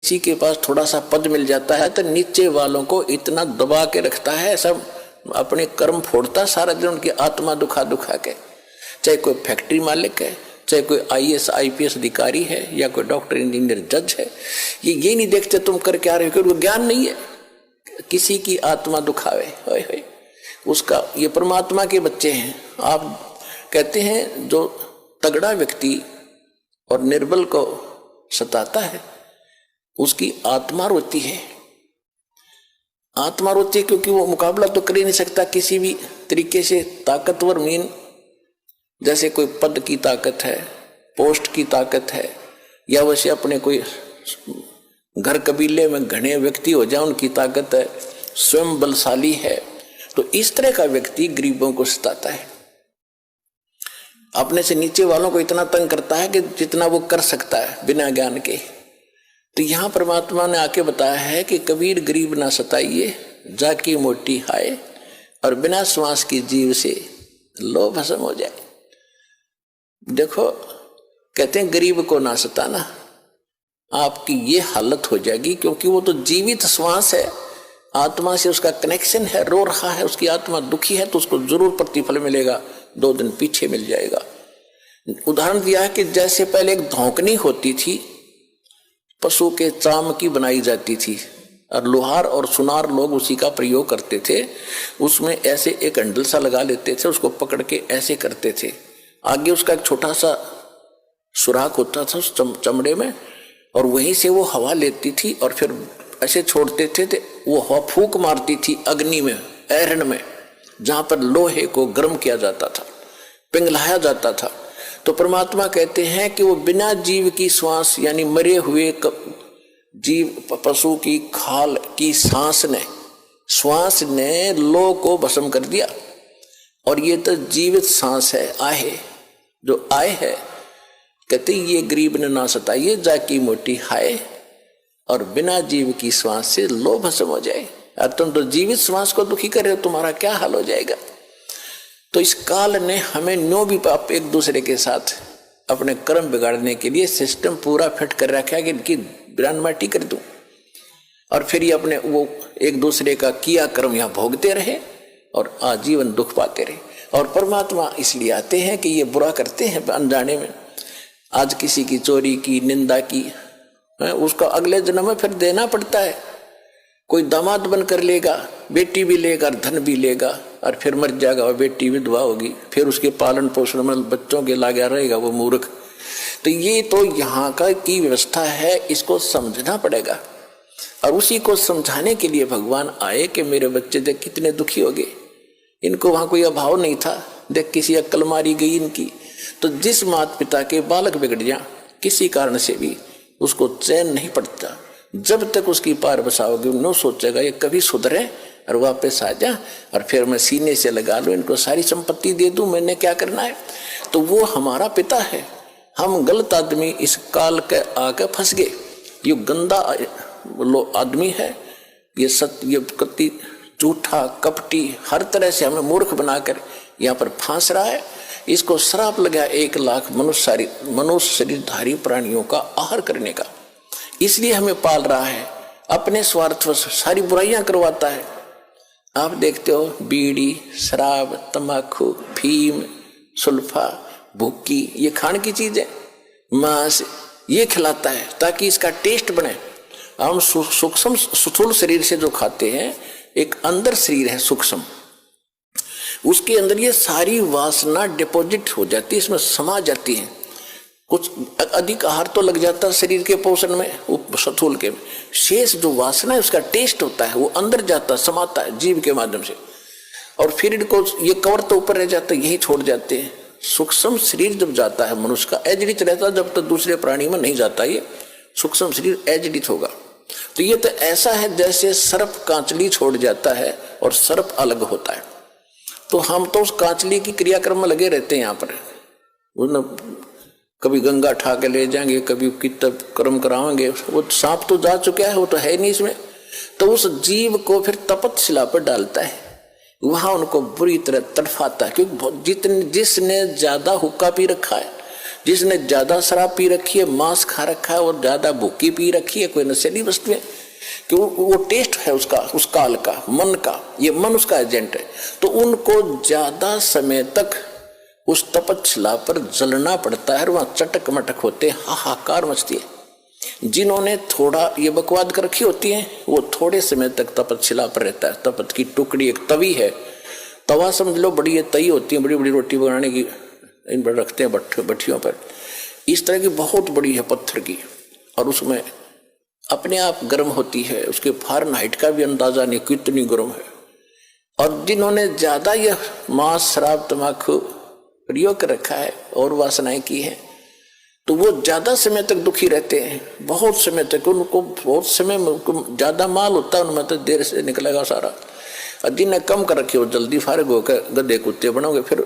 किसी के पास थोड़ा सा पद मिल जाता है तो नीचे वालों को इतना दबा के रखता है, सब अपने कर्म फोड़ता सारा दिन, उनकी आत्मा दुखा दुखा के। चाहे कोई फैक्ट्री मालिक है, चाहे कोई IAS IPS अधिकारी है, या कोई डॉक्टर इंजीनियर जज है, ये नहीं देखते तुम कर क्या रहे हो, क्योंकि ज्ञान नहीं है। किसी की आत्मा दुखावे, होय होय, उसका, ये परमात्मा के बच्चे हैं। आप कहते हैं जो तगड़ा व्यक्ति और निर्बल को सताता है उसकी आत्मा रोती है। आत्मा रोती है क्योंकि वो मुकाबला तो कर ही नहीं सकता किसी भी तरीके से। ताकतवर मीन जैसे कोई पद की ताकत है, पोस्ट की ताकत है, या वैसे अपने कोई घर कबीले में घने व्यक्ति हो जाए उनकी ताकत है, स्वयं बलशाली है। तो इस तरह का व्यक्ति गरीबों को सताता है, अपने से नीचे वालों को इतना तंग करता है कि जितना वो कर सकता है बिना ज्ञान के। तो यहां परमात्मा ने आके बताया है कि कबीर गरीब ना सताइए, जाकी मोटी हाय, और बिना श्वास की जीव से लो भस्म हो जाए। देखो, कहते हैं गरीब को ना सताना, आपकी ये हालत हो जाएगी, क्योंकि वो तो जीवित श्वास है, आत्मा से उसका कनेक्शन है, रो रहा है, उसकी आत्मा दुखी है, तो उसको जरूर प्रतिफल मिलेगा, 2 दिन पीछे मिल जाएगा। उदाहरण दिया है कि जैसे पहले एक धौंकनी होती थी, पशु के चाम की बनाई जाती थी, और लोहार और सुनार लोग उसी का प्रयोग करते थे। उसमें ऐसे एक हैंडल सा लगा लेते थे, उसको पकड़ के ऐसे करते थे, आगे उसका एक छोटा सा सुराख होता था उस चमड़े में, और वहीं से वो हवा लेती थी और फिर ऐसे छोड़ते थे, तो वो हवा फूंक मारती थी अग्नि में, ऐरण में, जहां पर लोहे को गर्म किया जाता था, पिघलाया जाता था। तो परमात्मा कहते हैं कि वो बिना जीव की श्वास, यानी मरे हुए जीव पशु की खाल की श्वास ने लो को भस्म कर दिया। और ये तो जीवित सांस है, आहे, जो आए है, कहते ये गरीब ने ना सताइए, जाकी मोटी हाय, और बिना जीव की श्वास से लो भस्म हो जाए। और तुम तो जीवित श्वास को दुखी कर रहे हो, तुम्हारा क्या हाल हो जाएगा। तो इस काल ने हमें नो भी आप एक दूसरे के साथ अपने कर्म बिगाड़ने के लिए सिस्टम पूरा फिट कर रखा है कि इनकी बिरान माटी कर दूं, और फिर ये अपने वो एक दूसरे का किया कर्म यहाँ भोगते रहे और आजीवन दुख पाते रहे। और परमात्मा इसलिए आते हैं कि ये बुरा करते हैं अनजाने में। आज किसी की चोरी की, निंदा की, उसका अगले जन्म में फिर देना पड़ता है। कोई दामाद बन कर लेगा, बेटी भी लेगा, धन भी लेगा, और फिर मर जाएगा, और बेटी विधवा होगी, फिर उसके पालन पोषण में बच्चों के लागा रहेगा वो मूर्ख। तो ये तो यहाँ का की व्यवस्था है, इसको समझना पड़ेगा। और उसी को समझाने के लिए भगवान आए कि मेरे बच्चे देख कितने दुखी हो गए, इनको वहां कोई अभाव नहीं था, देख किसी अक्ल मारी गई इनकी। तो जिस माता पिता के बालक बिगड़ जाए किसी कारण से भी, उसको चैन नहीं पड़ता जब तक उसकी पार बसाओगे। नो सोचेगा ये कभी सुधरे और वापस आ जा, और फिर मैं सीने से लगा लूं, इनको सारी संपत्ति दे दूं, मैंने क्या करना है। तो वो हमारा पिता है। हम गलत आदमी इस काल के आके फंस गए। ये गंदा आदमी है, ये कति झूठा कपटी, हर तरह से हमें मूर्ख बनाकर यहाँ पर फांस रहा है। इसको श्राप लगा 1 लाख मनुष्य शरीरधारी प्राणियों का आहार करने का। इसलिए हमें पाल रहा है, अपने स्वार्थ सारी बुराइयां करवाता है। आप देखते हो बीड़ी, शराब, तंबाकू, फीम, सुल्फा, भुक्की, ये खाने की चीज है, मांस, ये खिलाता है ताकि इसका टेस्ट बने। हम सूक्ष्म स्थूल शरीर से जो खाते हैं, एक अंदर शरीर है सूक्ष्म, उसके अंदर ये सारी वासना डिपॉजिट हो जाती है, इसमें समा जाती है। कुछ अधिक आहार तो लग जाता है शरीर के पोषण में, वो स्थूल के में शेष जो वासना है उसका टेस्ट होता है, वो अंदर जाता समाता है जीव के माध्यम से, और फिर इनको ये कवर तो ऊपर रह जाता है, यही छोड़ जाते हैं। सूक्ष्म शरीर जब जाता है मनुष्य का, एजडित रहता है, जब तक दूसरे प्राणी में नहीं जाता ये सूक्ष्म शरीर एजडित होगा। तो ये तो ऐसा है जैसे सर्प कांचली छोड़ जाता है और सर्प अलग होता है। तो हम तो उस कांचली की क्रियाक्रम में लगे रहते हैं यहाँ पर, कभी गंगा ठा के ले जाएंगे, कभी कितब कर्म कराएंगे। वो सांप तो जा चुका है, वो तो है नहीं इसमें। तो उस जीव को फिर तपतशिला पर डालता है, वहां उनको बुरी तरह तड़फाता है, क्योंकि जिसने ज्यादा हुक्का पी रखा है, जिसने ज्यादा शराब पी रखी है, मांस खा रखा है और ज्यादा भूखी पी रखी है, कोई नशीली वस्तु है, कि वो टेस्ट है उसका, उस काल का, मन का, ये मन उसका एजेंट है, तो उनको ज्यादा समय तक उस तपस्या पर जलना पड़ता है और वहां चटक मटक होते, हाहाकार मचती है। जिन्होंने थोड़ा ये बकवाद कर रखी होती है, वो थोड़े समय तक तपस्या पर रहता है। तपत की टुकड़ी एक तवी है, तवा समझ लो, बड़ी ये तई होती है, बड़ी बड़ी रोटी बनाने की, इन पर रखते हैं भट्टियों पर, इस तरह की बहुत बड़ी है पत्थर की, और उसमें अपने आप गर्म होती है, उसके फ़ारेनहाइट का भी अंदाजा नहीं कितनी गर्म है। और जिन्होंने ज्यादा यह मांस, शराब, तम्बाकू प्रयोग कर रखा है और वासनाएं की है, तो वो ज्यादा समय तक दुखी रहते हैं, बहुत समय तक, उनको बहुत समय ज्यादा माल होता है उनमें, तो देर से निकलेगा सारा। और जिन्हें कम कर रखे वो जल्दी फारिग होकर गधे कुत्ते बनोगे फिर।